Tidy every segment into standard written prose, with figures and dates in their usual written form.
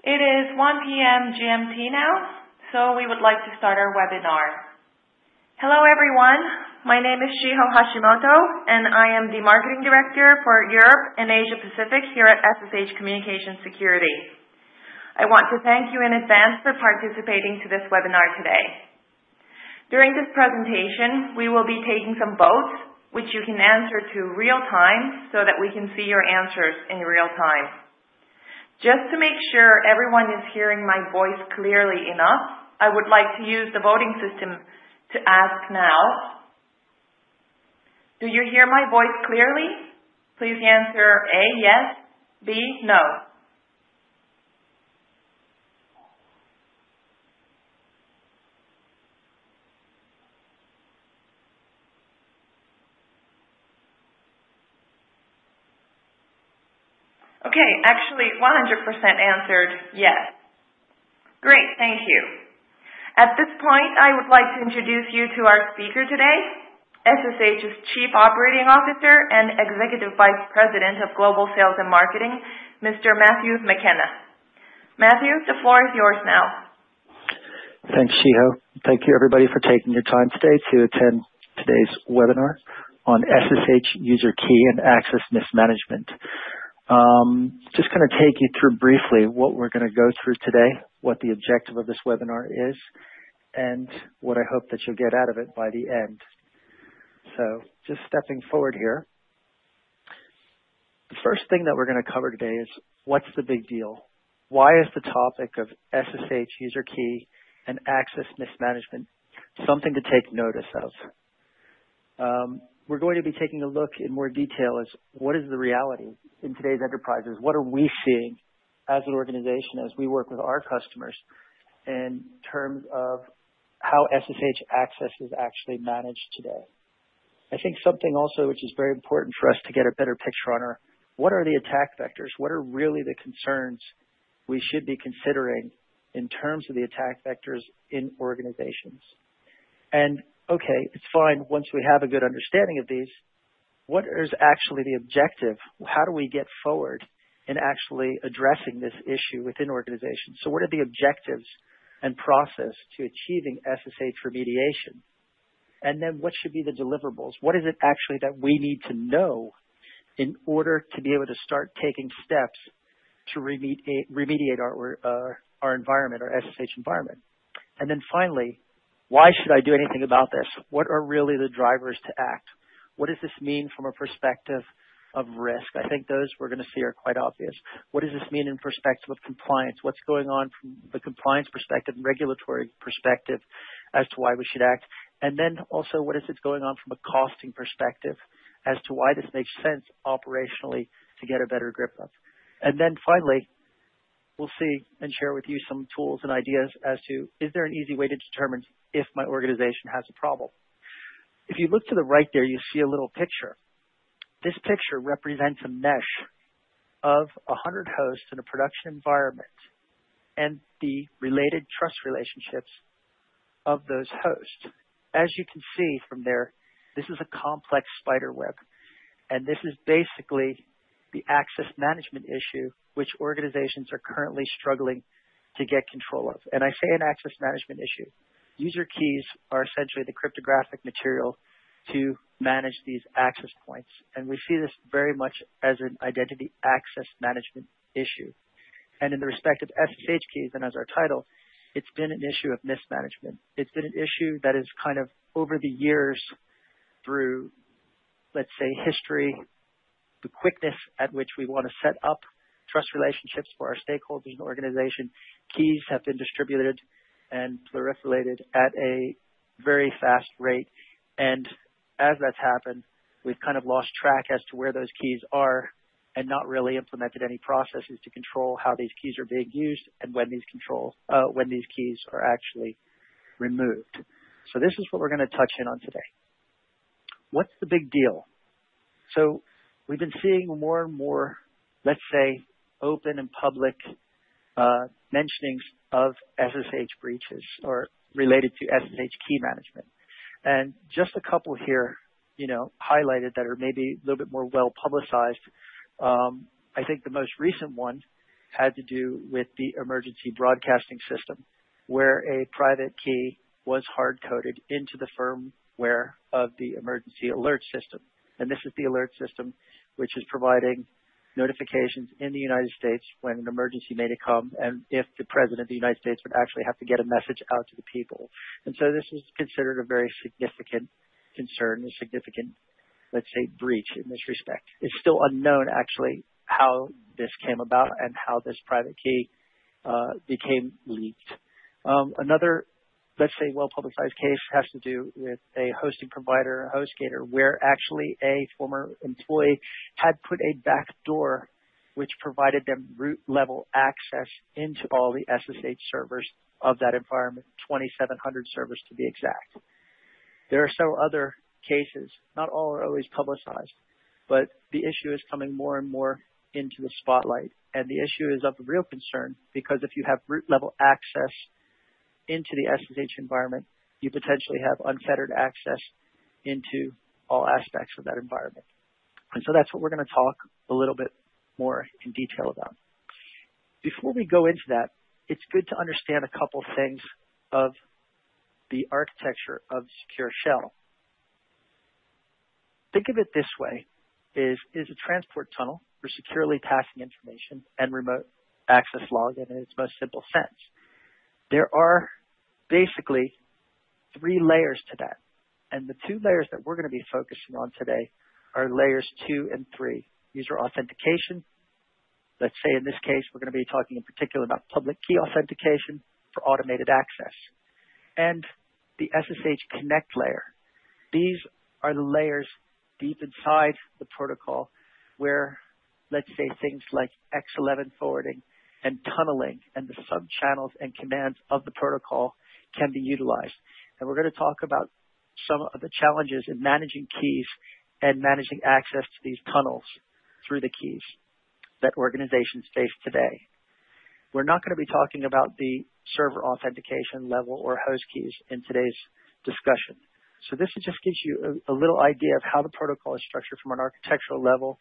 It is 1 p.m. GMT now, so we would like to start our webinar. Hello everyone, my name is Shiho Hashimoto and I am the Marketing Director for Europe and Asia Pacific here at SSH Communication Security. I want to thank you in advance for participating to this webinar today. During this presentation, we will be taking some votes, which you can answer to real time so that we can see your answers in real time. Just to make sure everyone is hearing my voice clearly enough, I would like to use the voting system to ask now. Do you hear my voice clearly? Please answer A, yes, B, no. Okay, actually 100% answered yes. Great, thank you. At this point, I would like to introduce you to our speaker today, SSH's Chief Operating Officer and Executive Vice President of Global Sales and Marketing, Mr. Matthew McKenna. Matthew, the floor is yours now. Thanks, Shiho. Thank you, everybody, for taking your time today to attend today's webinar on SSH User Key and Access Mismanagement. Just going to take you through briefly what we're going to go through today, what the objective of this webinar is, and what I hope that you'll get out of it by the end. So just stepping forward here. The first thing that we're going to cover today is what's the big deal? Why is the topic of SSH User Key and Access Mismanagement something to take notice of? We're going to be taking a look in more detail as what is the reality in today's enterprises? What are we seeing as an organization as we work with our customers in terms of how SSH access is actually managed today? I think something also which is very important for us to get a better picture on are what are the attack vectors? What are really the concerns we should be considering in terms of the attack vectors in organizations? And okay, it's fine once we have a good understanding of these. What is actually the objective? How do we get forward in actually addressing this issue within organizations? So what are the objectives and process to achieving SSH remediation? And then what should be the deliverables? What is it actually that we need to know in order to be able to start taking steps to remediate our environment, our SSH environment? And then finally, why should I do anything about this? What are really the drivers to act? What does this mean from a perspective of risk? I think those we're going to see are quite obvious. What does this mean in perspective of compliance? What's going on from the compliance perspective and regulatory perspective as to why we should act? And then also what is it going on from a costing perspective as to why this makes sense operationally to get a better grip of? And then finally, we'll see and share with you some tools and ideas as to, is there an easy way to determine if my organization has a problem? If you look to the right there, you see a little picture. This picture represents a mesh of 100 hosts in a production environment and the related trust relationships of those hosts. As you can see from there, this is a complex spider web. And this is basically the access management issue which organizations are currently struggling to get control of. And I say an access management issue. User keys are essentially the cryptographic material to manage these access points. And we see this very much as an identity access management issue. And in the respect of SSH keys, and as our title, it's been an issue of mismanagement. It's been an issue that is kind of over the years through, let's say, history, the quickness at which we want to set up trust relationships for our stakeholders in the organization. Keys have been distributed and proliferated at a very fast rate. And as that's happened, we've kind of lost track as to where those keys are and not really implemented any processes to control how these keys are being used and when these keys are actually removed. So this is what we're going to touch in on today. What's the big deal? So we've been seeing more and more, let's say, open and public mentionings of SSH breaches or related to SSH Key Management. And just a couple here, highlighted that are maybe a little bit more well publicized. I think the most recent one had to do with the emergency broadcasting system, where a private key was hard-coded into the firmware of the emergency alert system. And this is the alert system which is providing notifications in the United States when an emergency may come, and if the President of the United States would actually have to get a message out to the people. And so this was considered a very significant concern, a significant, let's say, breach in this respect. It's still unknown, actually, how this came about and how this private key became leaked. Another, let's say, well-publicized case has to do with a hosting provider, a HostGator, where actually a former employee had put a backdoor which provided them root-level access into all the SSH servers of that environment, 2,700 servers to be exact. There are several other cases. Not all are always publicized, but the issue is coming more and more into the spotlight. And the issue is of real concern because if you have root-level access into the SSH environment, you potentially have unfettered access into all aspects of that environment. And so that's what we're going to talk a little bit more in detail about. Before we go into that, it's good to understand a couple things of the architecture of Secure Shell. Think of it this way, is a transport tunnel for securely passing information and remote access login in its most simple sense. There are basically 3 layers to that. And the 2 layers that we're going to be focusing on today are layers 2 and 3. User authentication. Let's say in this case, we're going to be talking in particular about public key authentication for automated access. And the SSH Connect layer. These are the layers deep inside the protocol where, let's say, things like X11 forwarding and tunneling and the sub-channels and commands of the protocol can be utilized. And we're going to talk about some of the challenges in managing keys and managing access to these tunnels through the keys that organizations face today. We're not going to be talking about the server authentication level or host keys in today's discussion. So this just gives you a little idea of how the protocol is structured from an architectural level,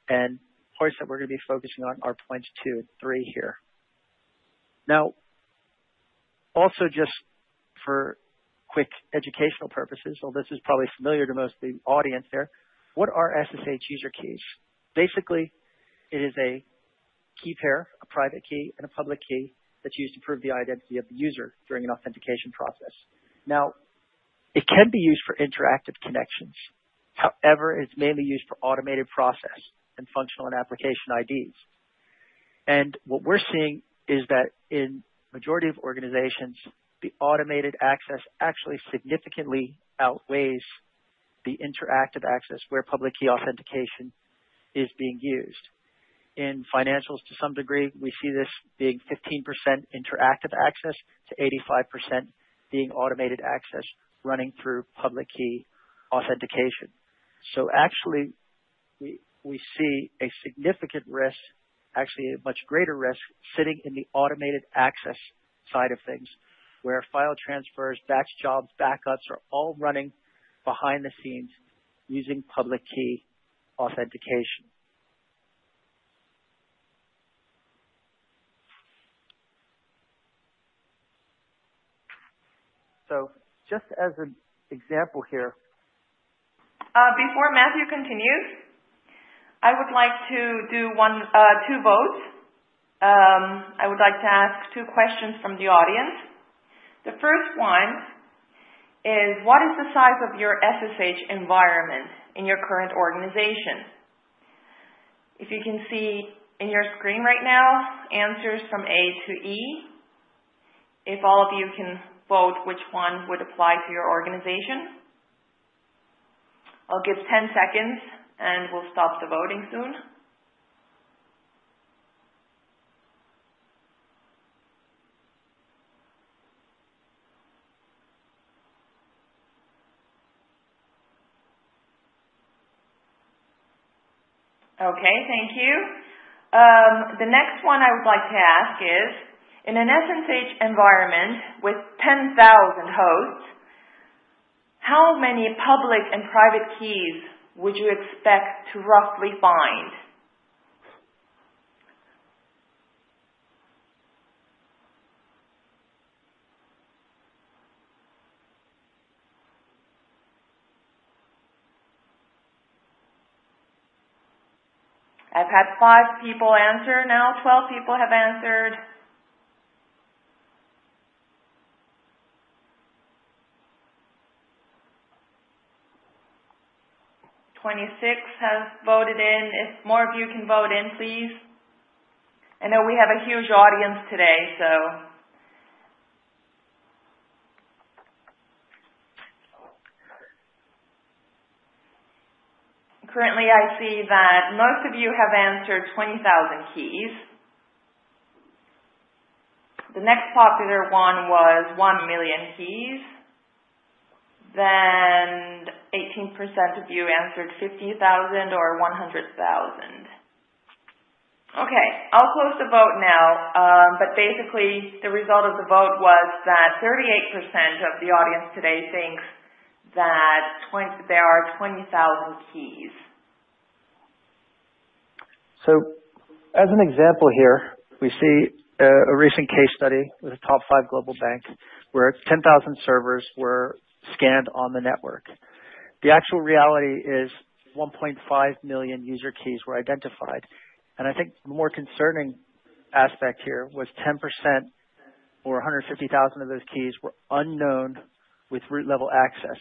and points that we're going to be focusing on are points 2 and 3 here. Now, also just for quick educational purposes, well, this is probably familiar to most of the audience there, what are SSH user keys? Basically, it is a key pair, a private key, and a public key that's used to prove the identity of the user during an authentication process. Now, it can be used for interactive connections. However, it's mainly used for automated process and functional and application IDs. And what we're seeing is that in majority of organizations, the automated access actually significantly outweighs the interactive access where public key authentication is being used. In financials, to some degree, we see this being 15% interactive access to 85% being automated access running through public key authentication. So actually, we see a significant risk, actually a much greater risk, sitting in the automated access side of things, where file transfers, batch jobs, backups are all running behind the scenes using public key authentication. So just as an example here. Before Matthew continues, I would like to do 2 votes. I would like to ask 2 questions from the audience. The first one is, what is the size of your SSH environment in your current organization? If you can see in your screen right now, answers from A to E. If all of you can vote which one would apply to your organization. I'll give 10 seconds and we'll stop the voting soon. Okay, thank you. The next one I would like to ask is, in an SSH environment with 10,000 hosts, how many public and private keys would you expect to roughly find? I've had 5 people answer now, 12 people have answered. 26 has voted in. If more of you can vote in, please. I know we have a huge audience today, so. Currently, I see that most of you have answered 20,000 keys. The next popular one was 1 million keys. Then 18% of you answered 50,000 or 100,000. Okay, I'll close the vote now, but basically the result of the vote was that 38% of the audience today thinks that there are 20,000 keys. So, as an example here, we see a recent case study with a top 5 global bank where 10,000 servers were scanned on the network. The actual reality is 1.5 million user keys were identified. And I think the more concerning aspect here was 10% or 150,000 of those keys were unknown with root level access.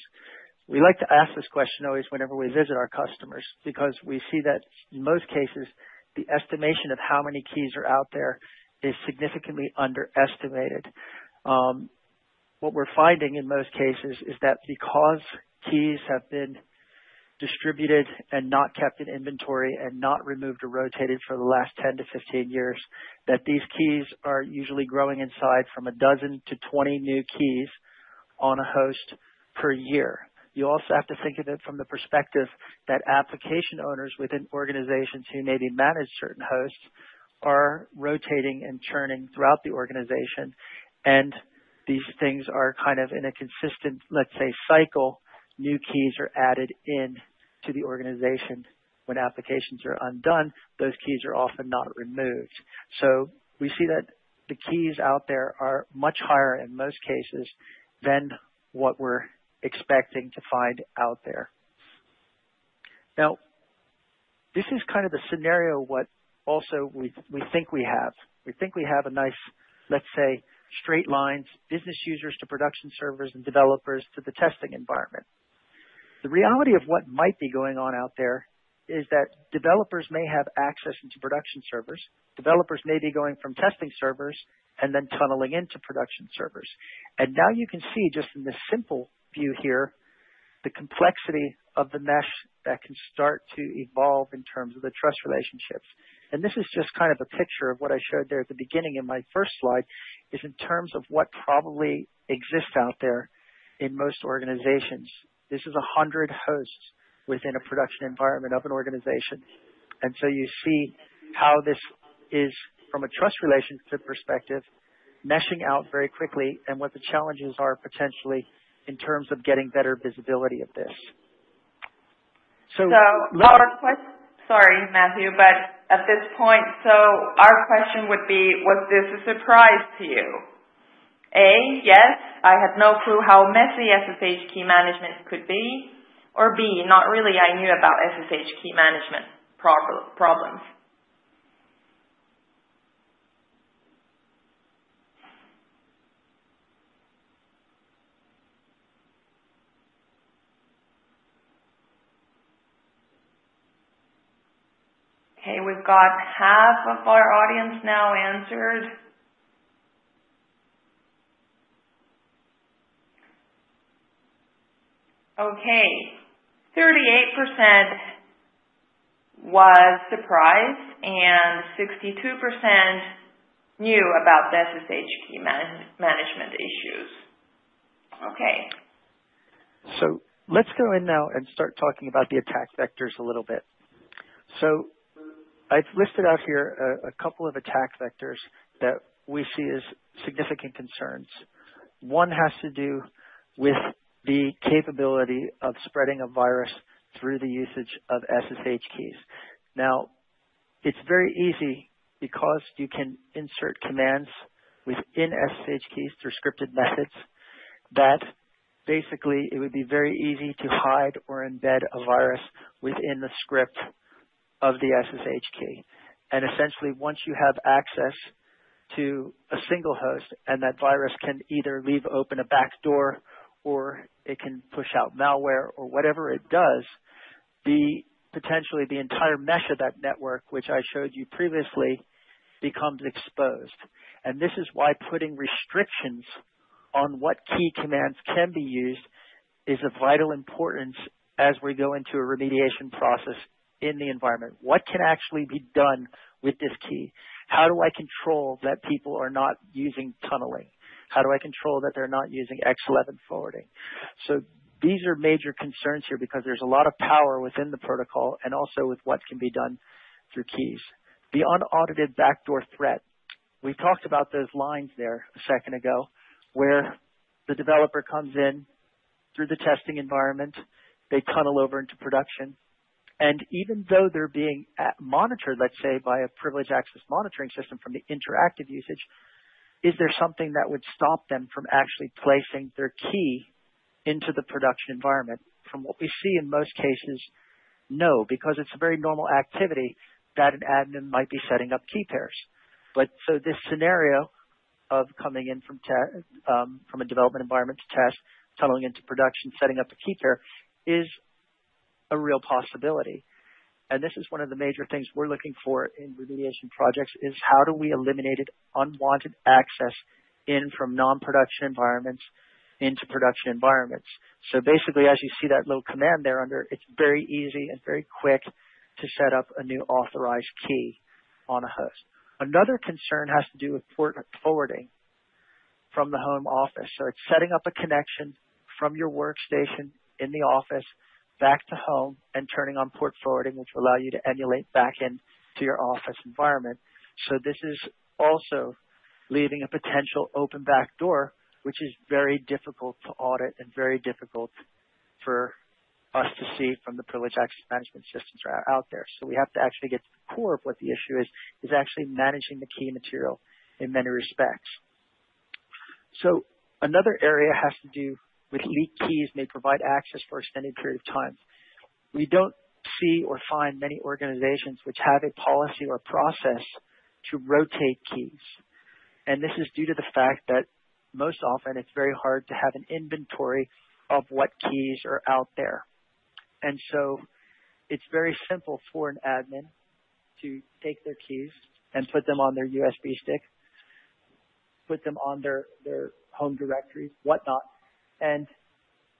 We like to ask this question always whenever we visit our customers because we see that in most cases, the estimation of how many keys are out there is significantly underestimated. What we're finding in most cases is that because keys have been distributed and not kept in inventory and not removed or rotated for the last 10 to 15 years, that these keys are usually growing in size from 12 to 20 new keys on a host per year. You also have to think of it from the perspective that application owners within organizations who maybe manage certain hosts are rotating and churning throughout the organization, and these things are kind of in a consistent, let's say, cycle. New keys are added in to the organization. When applications are undone, those keys are often not removed. So we see that the keys out there are much higher in most cases than what we're expecting to find out there. Now, this is kind of the scenario what also we think we have. We think we have a nice, let's say, straight lines, business users to production servers and developers to the testing environment. The reality of what might be going on out there is that developers may have access into production servers. Developers may be going from testing servers and then tunneling into production servers. And now you can see just in this simple view here, the complexity of the mesh that can start to evolve in terms of the trust relationships. And this is just kind of a picture of what I showed there at the beginning in my first slide, is in terms of what probably exists out there in most organizations. This is 100 hosts within a production environment of an organization. And so you see how this is, from a trust relationship perspective, meshing out very quickly and what the challenges are potentially in terms of getting better visibility of this. So our question, sorry, Matthew, but at this point, so our question would be, was this a surprise to you? A, yes, I had no clue how messy SSH Key Management could be. Or B, not really, I knew about SSH Key Management problems. Okay, we've got half of our audience now answered. Okay, 38% was surprised and 62% knew about the SSH Key Management issues. Okay. So let's go in now and start talking about the attack vectors a little bit. So I've listed out here a couple of attack vectors that we see as significant concerns. One has to do with the capability of spreading a virus through the usage of SSH keys. Now, it's very easy because you can insert commands within SSH keys through scripted methods that basically it would be very easy to hide or embed a virus within the script of the SSH key. And essentially, once you have access to a single host, and that virus can either leave open a backdoor or it can push out malware or whatever it does, potentially the entire mesh of that network, which I showed you previously, becomes exposed. And this is why putting restrictions on what key commands can be used is of vital importance as we go into a remediation process in the environment. What can actually be done with this key? How do I control that people are not using tunneling? How do I control that they're not using X11 forwarding? So these are major concerns here because there's a lot of power within the protocol and also with what can be done through keys. The unaudited backdoor threat. We talked about those lines there a second ago where the developer comes in through the testing environment, they tunnel over into production, and even though they're being monitored, let's say, by a privileged access monitoring system from the interactive usage, is there something that would stop them from actually placing their key into the production environment? From what we see in most cases, no, because it's a very normal activity that an admin might be setting up key pairs. But so this scenario of coming in from a development environment to test, tunneling into production, setting up a key pair is a real possibility. And this is one of the major things we're looking for in remediation projects is how do we eliminate unwanted access in from non-production environments into production environments. So basically, as you see that little command there under, it's very easy and very quick to set up a new authorized key on a host. Another concern has to do with port forwarding from the home office. So it's setting up a connection from your workstation in the office back to home and turning on port forwarding, which will allow you to emulate back into your office environment. So this is also leaving a potential open back door, which is very difficult to audit and very difficult for us to see from the privileged access management systems that are out there. So we have to actually get to the core of what the issue is actually managing the key material in many respects. So another area has to do with leaked keys may provide access for extended period of time. We don't see or find many organizations which have a policy or process to rotate keys. And this is due to the fact that most often it's very hard to have an inventory of what keys are out there. And so it's very simple for an admin to take their keys and put them on their USB stick, put them on their home directories, whatnot. And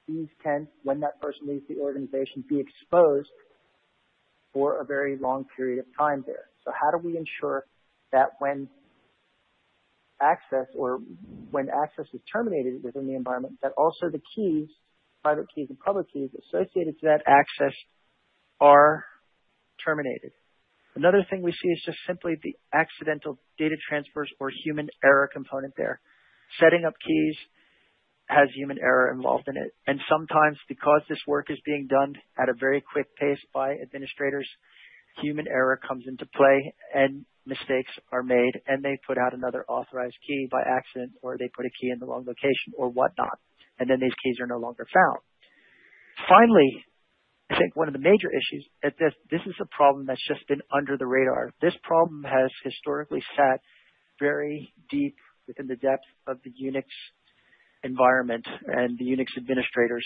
these can, when that person leaves the organization, be exposed for a very long period of time there. So how do we ensure that when access is terminated within the environment, that also the keys, private keys and public keys associated to that access are terminated? Another thing we see is just simply the accidental data transfers or human error component there. Setting up keys has human error involved in it. And sometimes because this work is being done at a very quick pace by administrators, human error comes into play and mistakes are made and they put out another authorized key by accident or they put a key in the wrong location or whatnot. And then these keys are no longer found. Finally, I think one of the major issues is this is a problem that's just been under the radar. This problem has historically sat very deep within the depth of the Unix environment and the Unix administrators,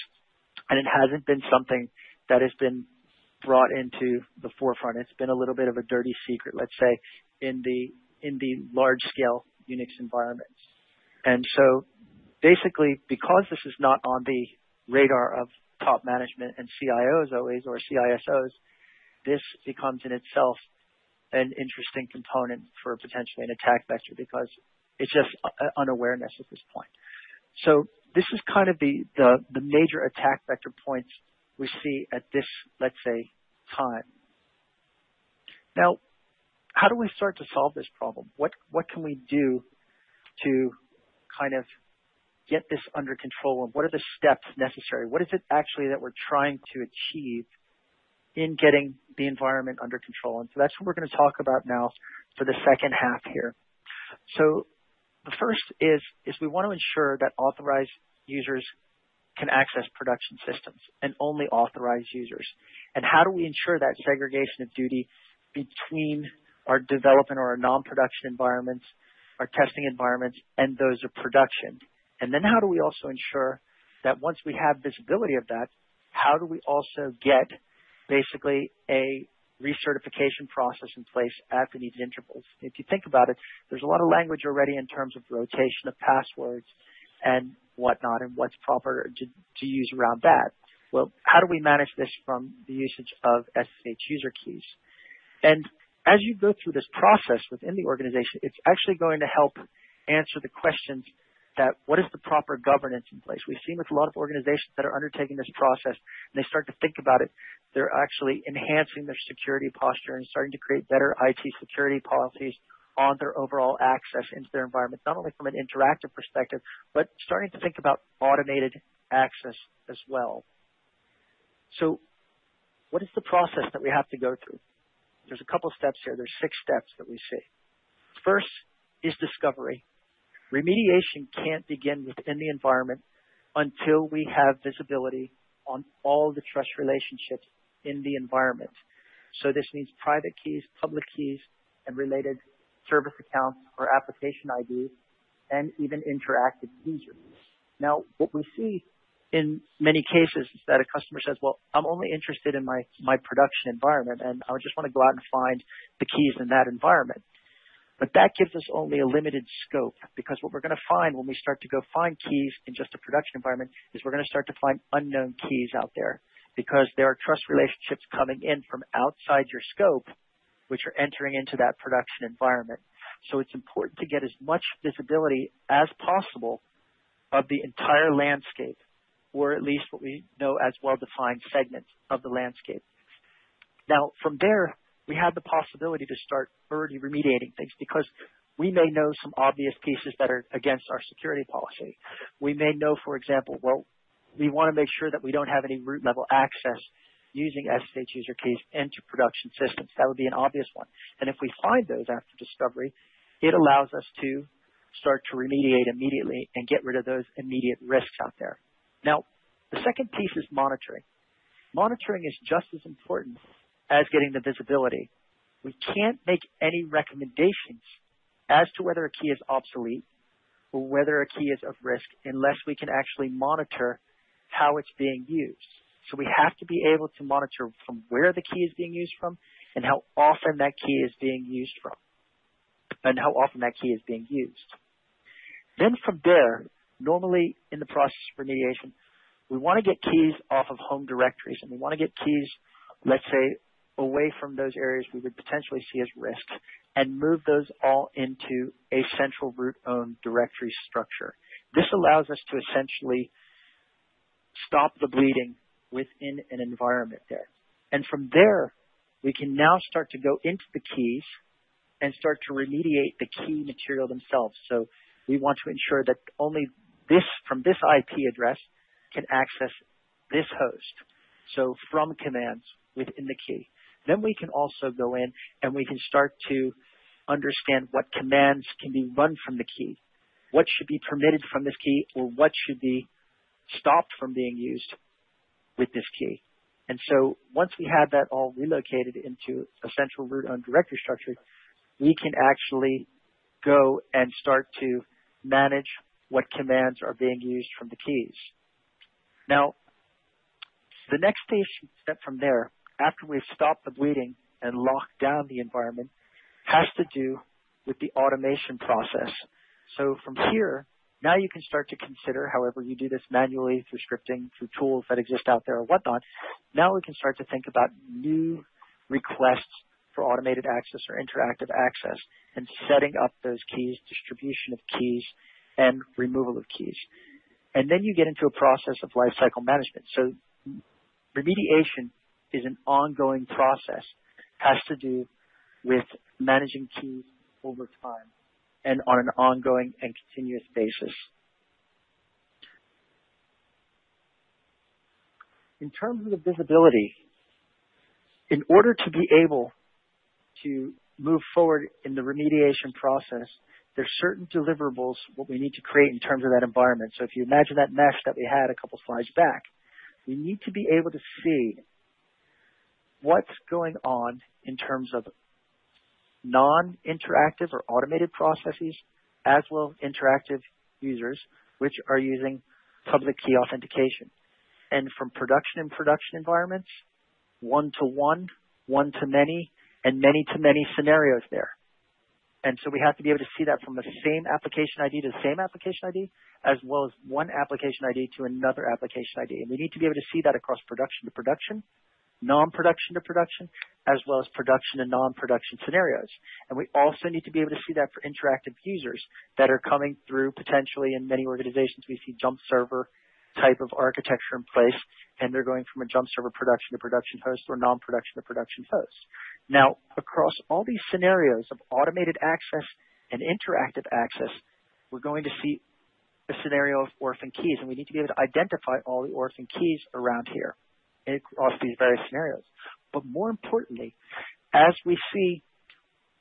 and it hasn't been something that has been brought into the forefront. It's been a little bit of a dirty secret, let's say, in the large-scale Unix environments. And so basically, because this is not on the radar of top management and CIOs always, or CISOs, this becomes in itself an interesting component for potentially an attack vector because it's just unawareness at this point. So this is kind of the major attack vector points we see at this, let's say, time. Now, how do we start to solve this problem? What can we do to kind of get this under control, and what are the steps necessary? What is it actually that we're trying to achieve in getting the environment under control? And so that's what we're going to talk about now for the second half here. So the first is we want to ensure that authorized users can access production systems and only authorized users? And how do we ensure that segregation of duty between our development or our non-production environments, our testing environments, and those of production? And then how do we also ensure that once we have visibility of that, how do we also get basically a recertification process in place at the needed intervals? If you think about it, there's a lot of language already in terms of rotation of passwords and whatnot and what's proper to use around that. Well, how do we manage this from the usage of SSH user keys? And as you go through this process within the organization, it's actually going to help answer the questions that what is the proper governance in place? We've seen with a lot of organizations that are undertaking this process, and they start to think about it, they're actually enhancing their security posture and starting to create better IT security policies on their overall access into their environment, not only from an interactive perspective, but starting to think about automated access as well. So what is the process that we have to go through? There's a couple steps here. There's 6 steps that we see. First is discovery. Remediation can't begin within the environment until we have visibility on all the trust relationships in the environment. So this means private keys, public keys, and related service accounts or application IDs, and even interactive users. Now, what we see in many cases is that a customer says, well, I'm only interested in my production environment, and I just want to go out and find the keys in that environment. But that gives us only a limited scope, because what we're going to find when we start to go find keys in just a production environment is we're going to start to find unknown keys out there, because there are trust relationships coming in from outside your scope, which are entering into that production environment. So it's important to get as much visibility as possible of the entire landscape, or at least what we know as well-defined segments of the landscape. Now, from there, we have the possibility to start already remediating things, because we may know some obvious pieces that are against our security policy. We may know, for example, well, we want to make sure that we don't have any root level access using SSH user keys into production systems. That would be an obvious one. And if we find those after discovery, it allows us to start to remediate immediately and get rid of those immediate risks out there. Now, the second piece is monitoring. Monitoring is just as important as getting the visibility. We can't make any recommendations as to whether a key is obsolete or whether a key is of risk unless we can actually monitor how it's being used. So we have to be able to monitor from where the key is being used from and how often that key is being used from, and how often that key is being used. Then from there, normally in the process of remediation, we want to get keys off of home directories, and we want to get keys, let's say, away from those areas we would potentially see as risks, and move those all into a central root-owned directory structure. This allows us to essentially stop the bleeding within an environment there. And from there, we can now start to go into the keys and start to remediate the key material themselves. So we want to ensure that only this, from this IP address, can access this host. So from commands within the key. Then we can also go in and we can start to understand what commands can be run from the key, what should be permitted from this key, or what should be stopped from being used with this key. And so once we have that all relocated into a central root-owned directory structure, we can actually go and start to manage what commands are being used from the keys. Now, the next step from there, after we've stopped the bleeding and locked down the environment, has to do with the automation process. So from here, now you can start to consider, however you do this manually through scripting, through tools that exist out there or whatnot, now we can start to think about new requests for automated access or interactive access and setting up those keys, distribution of keys, and removal of keys. And then you get into a process of lifecycle management. So remediation is an ongoing process, has to do with managing keys over time and on an ongoing and continuous basis. In terms of the visibility, in order to be able to move forward in the remediation process, there's certain deliverables what we need to create in terms of that environment. So if you imagine that mesh that we had a couple slides back, we need to be able to see what's going on in terms of non-interactive or automated processes, as well as interactive users, which are using public key authentication. And from production environments, one-to-one, one-to-many, and many-to-many scenarios there. And so we have to be able to see that from the same application ID to the same application ID, as well as one application ID to another application ID. And we need to be able to see that across production to production, non-production to production, as well as production and non-production scenarios. And we also need to be able to see that for interactive users that are coming through potentially in many organizations. We see jump server type of architecture in place, and they're going from a jump server production to production host or non-production to production host. Now, across all these scenarios of automated access and interactive access, we're going to see a scenario of orphan keys, and we need to be able to identify all the orphan keys around here across these various scenarios. But more importantly, as we see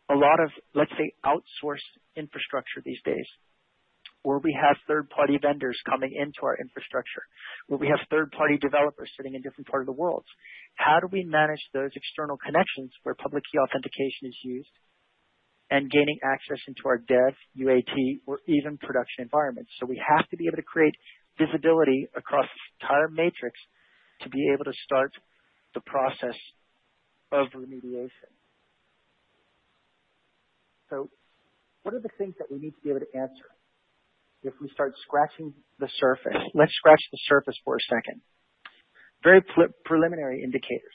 a lot of, let's say, outsourced infrastructure these days, where we have third-party vendors coming into our infrastructure, where we have third-party developers sitting in different parts of the world. How do we manage those external connections where public key authentication is used and gaining access into our dev, UAT, or even production environments? So we have to be able to create visibility across this entire matrix to be able to start the process of remediation. So what are the things that we need to be able to answer? If we start scratching the surface, let's scratch the surface for a second. Very preliminary indicators.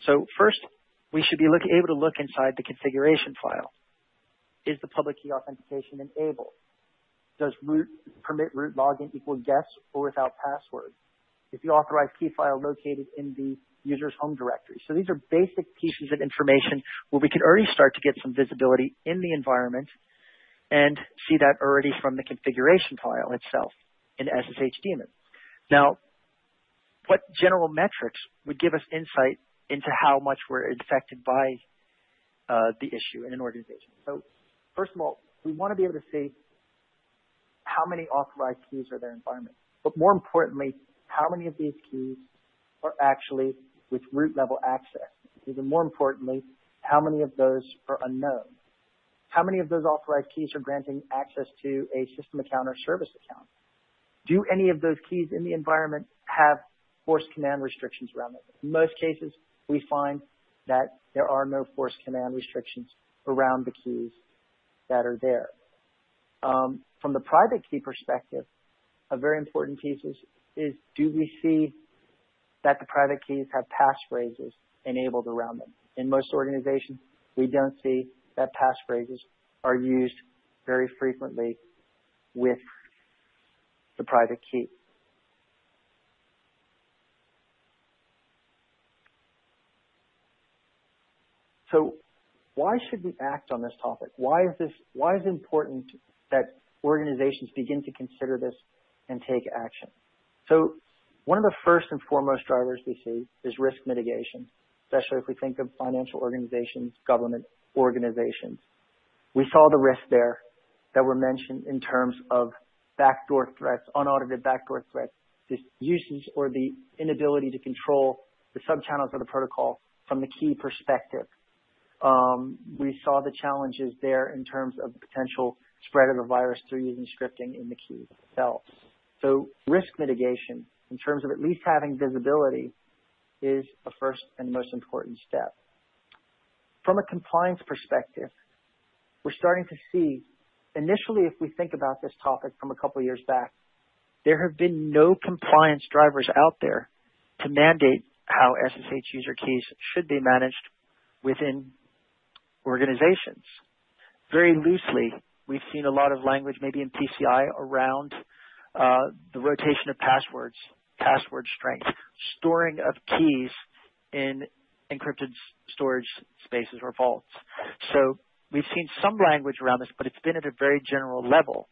So first, we should be able to look inside the configuration file. Is the public key authentication enabled? Does permit root login equal yes or without password? Is the authorized key file located in the user's home directory? So these are basic pieces of information where we can already start to get some visibility in the environment and see that already from the configuration file itself in SSH daemon. Now, what general metrics would give us insight into how much we're affected by the issue in an organization? So first of all, we want to be able to see how many authorized keys are there in the environment. But more importantly, how many of these keys are actually with root level access? Even more importantly, how many of those are unknown? How many of those authorized keys are granting access to a system account or service account? Do any of those keys in the environment have force command restrictions around them? In most cases, we find that there are no force command restrictions around the keys that are there. From the private key perspective, a very important piece is do we see that the private keys have passphrases enabled around them? In most organizations, we don't see that passphrases are used very frequently with the private key. So why should we act on this topic? Why is it important that organizations begin to consider this and take action? So one of the first and foremost drivers we see is risk mitigation, especially if we think of financial organizations, government organizations. We saw the risks there that were mentioned in terms of backdoor threats, unaudited backdoor threats, the uses or the inability to control the subchannels of the protocol from the key perspective. We saw the challenges there in terms of the potential spread of the virus through using scripting in the key itself. So risk mitigation, in terms of at least having visibility, is a first and most important step. From a compliance perspective, we're starting to see, initially, if we think about this topic from a couple of years back, there have been no compliance drivers out there to mandate how SSH user keys should be managed within organizations. Very loosely, we've seen a lot of language, maybe in PCI, around the rotation of passwords, password strength, storing of keys in encrypted storage spaces or vaults. So we've seen some language around this, but it's been at a very general level.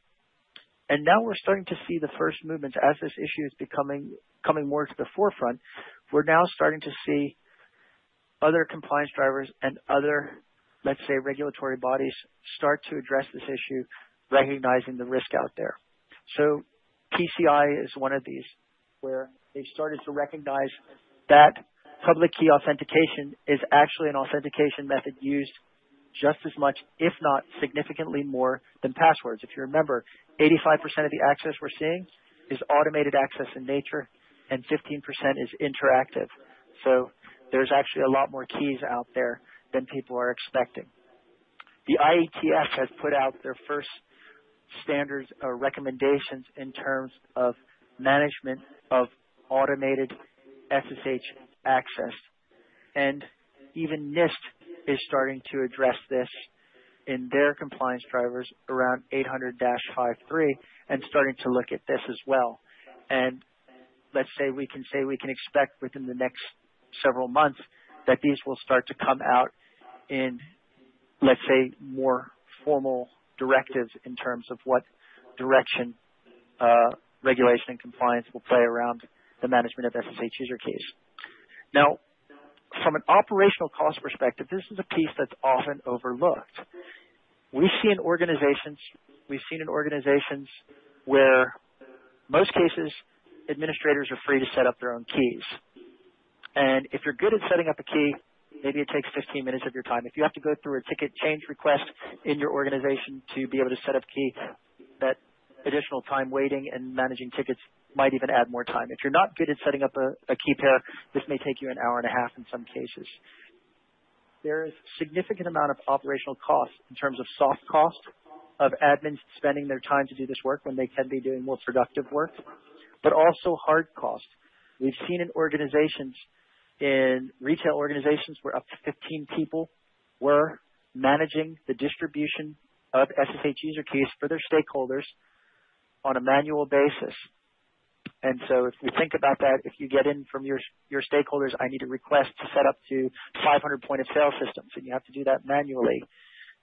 And now we're starting to see the first movements as this issue is coming more to the forefront. We're now starting to see other compliance drivers and other, let's say, regulatory bodies start to address this issue recognizing the risk out there. So PCI is one of these where they've started to recognize that public key authentication is actually an authentication method used just as much, if not significantly more, than passwords. If you remember, 85% of the access we're seeing is automated access in nature, and 15% is interactive. So there's actually a lot more keys out there than people are expecting. The IETF has put out their first standards or recommendations in terms of management of automated SSH access. And even NIST is starting to address this in their compliance drivers around 800-53 and starting to look at this as well. And let's say we can expect within the next several months that these will start to come out in, let's say, more formal directives in terms of what direction regulation and compliance will play around the management of SSH User Case. Now, from an operational cost perspective, this is a piece that's often overlooked. We've seen in organizations where most cases administrators are free to set up their own keys. And if you're good at setting up a key, maybe it takes 15 minutes of your time. If you have to go through a ticket change request in your organization to be able to set up a key, that additional time waiting and managing tickets might even add more time. If you're not good at setting up a key pair, this may take you an hour and a half in some cases. There is a significant amount of operational cost in terms of soft cost of admins spending their time to do this work when they can be doing more productive work, but also hard cost. We've seen in organizations, in retail organizations where up to 15 people were managing the distribution of SSH User Keys for their stakeholders on a manual basis. And so if we think about that, if you get in from your stakeholders, I need a request to set up to 500 point of sale systems, and you have to do that manually,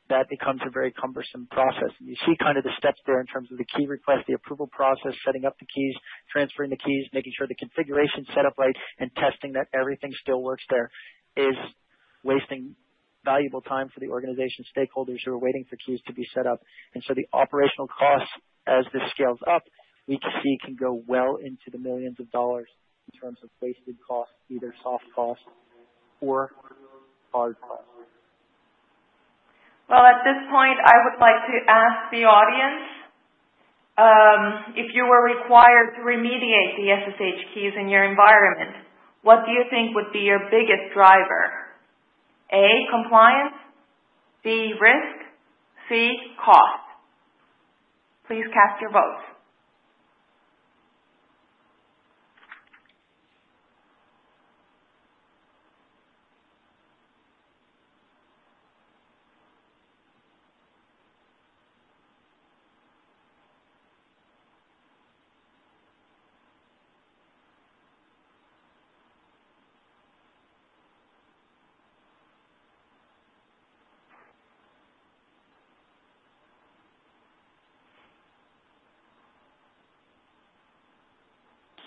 that becomes a very cumbersome process. And you see kind of the steps there in terms of the key request, the approval process, setting up the keys, transferring the keys, making sure the configuration is set up right, and testing that everything still works there is wasting valuable time for the organization stakeholders who are waiting for keys to be set up. And so the operational costs as this scales up, we can see can go well into the millions of dollars in terms of wasted costs, either soft costs or hard costs. Well, at this point, I would like to ask the audience if you were required to remediate the SSH keys in your environment, what do you think would be your biggest driver? A, compliance, B, risk, C, cost. Please cast your votes.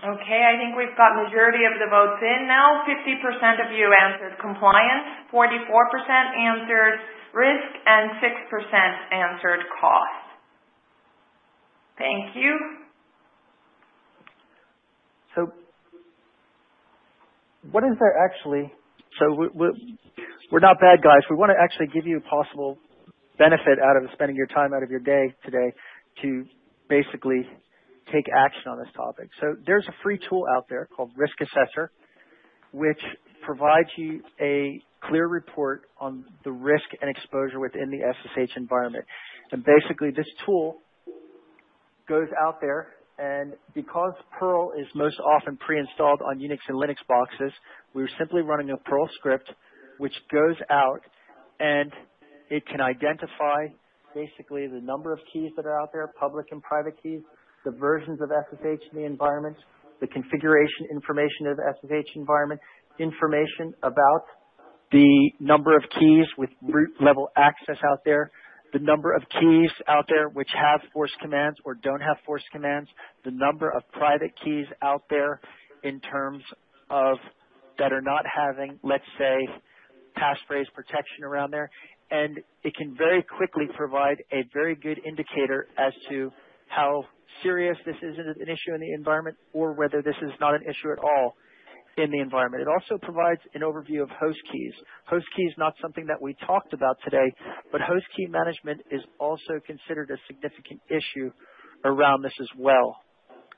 Okay, I think we've got majority of the votes in now. 50% of you answered compliance, 44% answered risk, and 6% answered cost. Thank you. So what is there actually? So we're not bad guys. We want to actually give you a possible benefit out of spending your time out of your day today to basically take action on this topic. So there's a free tool out there called Risk Assessor, which provides you a clear report on the risk and exposure within the SSH environment. And basically this tool goes out there, and because Perl is most often pre-installed on Unix and Linux boxes, we're simply running a Perl script which goes out and it can identify basically the number of keys that are out there, public and private keys, the versions of SSH in the environment, the configuration information of the SSH environment, information about the number of keys with root level access out there, the number of keys out there which have force commands or don't have force commands, the number of private keys out there in terms of that are not having, let's say, passphrase protection around there, and it can very quickly provide a very good indicator as to how serious this is an issue in the environment or whether this is not an issue at all in the environment. It also provides an overview of host keys. Host key is not something that we talked about today, but host key management is also considered a significant issue around this as well.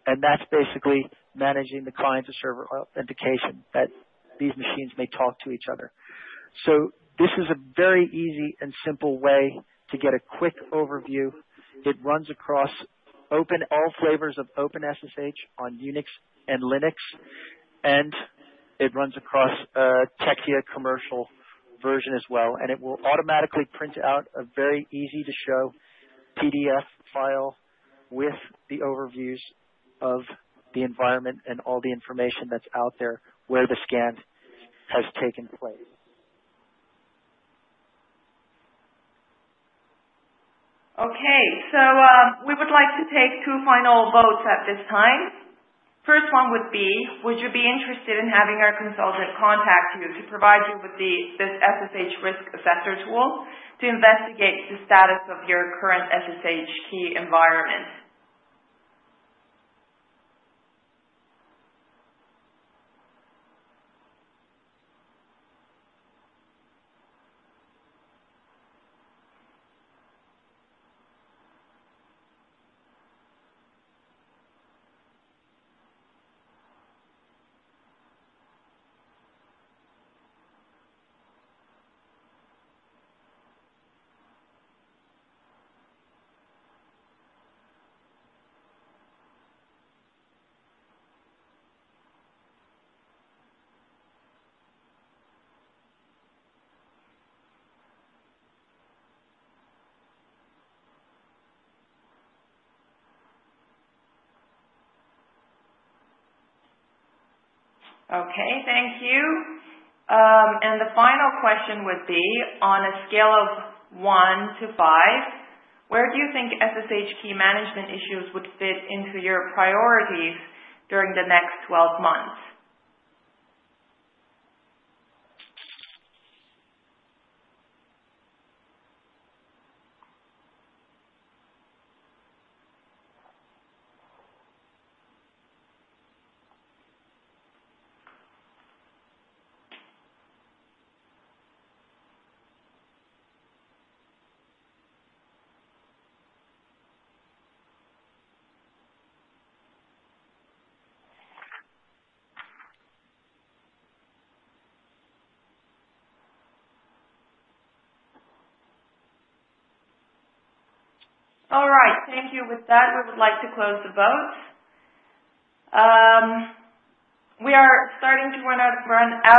And that's basically managing the client-to-server authentication, that these machines may talk to each other. So this is a very easy and simple way to get a quick overview. It runs across all flavors of OpenSSH on Unix and Linux, and it runs across Tectia commercial version as well. And it will automatically print out a very easy to show PDF file with the overviews of the environment and all the information that's out there where the scan has taken place. Okay, so we would like to take two final votes at this time. First one would be, would you be interested in having our consultant contact you to provide you with this SSH Risk Assessor tool to investigate the status of your current SSH key environment? Okay, thank you. And the final question would be, on a scale of 1 to 5, where do you think SSH key management issues would fit into your priorities during the next 12 months? All right, thank you. With that, we would like to close the vote. We are starting to run out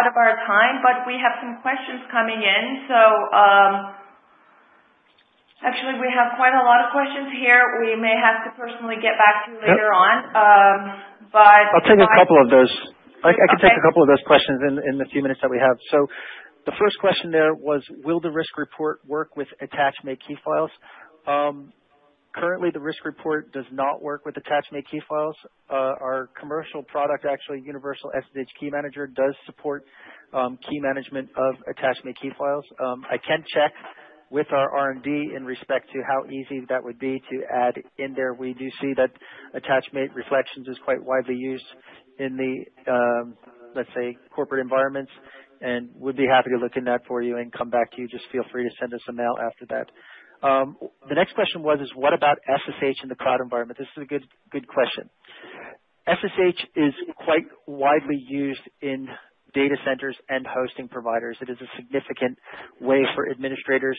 of our time, but we have some questions coming in. So actually, we have quite a lot of questions here. We may have to personally get back to you later on. But I'll take a couple of those. I can take a couple of those questions in the few minutes that we have. So the first question there was, will the risk report work with attach make key files? Currently, the risk report does not work with attach make key files. Our commercial product, actually, Universal SSH Key Manager, does support key management of attach make key files. I can check with our R&D in respect to how easy that would be to add in there. We do see that attachment reflections is quite widely used in the, let's say, corporate environments, and would be happy to look in that for you and come back to you. Just feel free to send us a mail after that. The next question was, what about SSH in the cloud environment? This is a good question. SSH is quite widely used in data centers and hosting providers. It is a significant way for administrators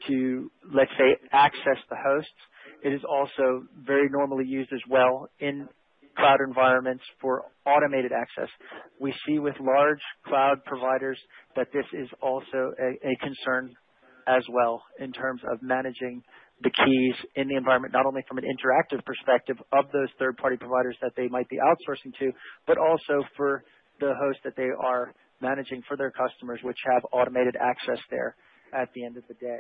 to, let's say, access the hosts. It is also very normally used as well in cloud environments for automated access. We see with large cloud providers that this is also a concern as well in terms of managing the keys in the environment, not only from an interactive perspective of those third-party providers that they might be outsourcing to, but also for the host that they are managing for their customers, which have automated access there at the end of the day.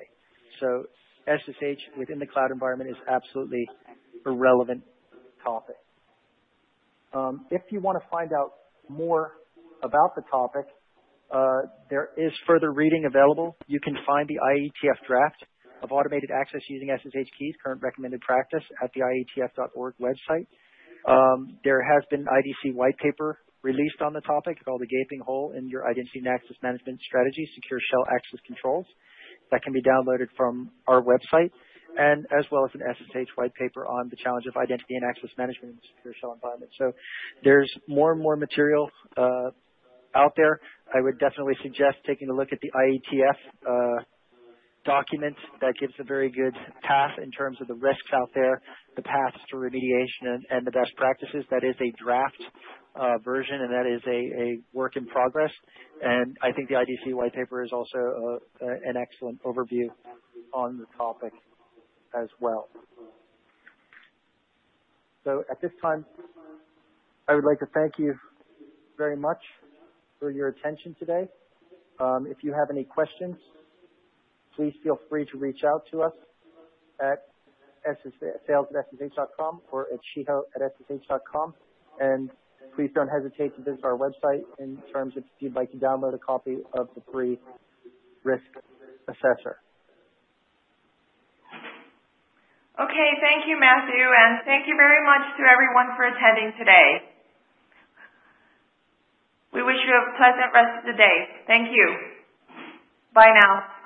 So SSH within the cloud environment is absolutely a relevant topic. If you want to find out more about the topic, There is further reading available. You can find the IETF draft of automated access using SSH keys, current recommended practice, at the IETF.org website. There has been an IDC white paper released on the topic called The Gaping Hole in Your Identity and Access Management Strategy, Secure Shell Access Controls. That can be downloaded from our website, and as well as an SSH white paper on the challenge of identity and access management in secure shell environment. So there's more and more material out there. I would definitely suggest taking a look at the IETF document. That gives a very good path in terms of the risks out there, the paths to remediation, and the best practices. That is a draft version, and that is a work in progress. And I think the IDC white paper is also an excellent overview on the topic as well. So at this time, I would like to thank you very much for your attention today. If you have any questions, please feel free to reach out to us at sales@ssh.com or at shiho@ssh.com. And please don't hesitate to visit our website in terms of if you'd like to download a copy of the free Risk Assessor. Okay, thank you, Matthew, and thank you very much to everyone for attending today. We wish you a pleasant rest of the day. Thank you. Bye now.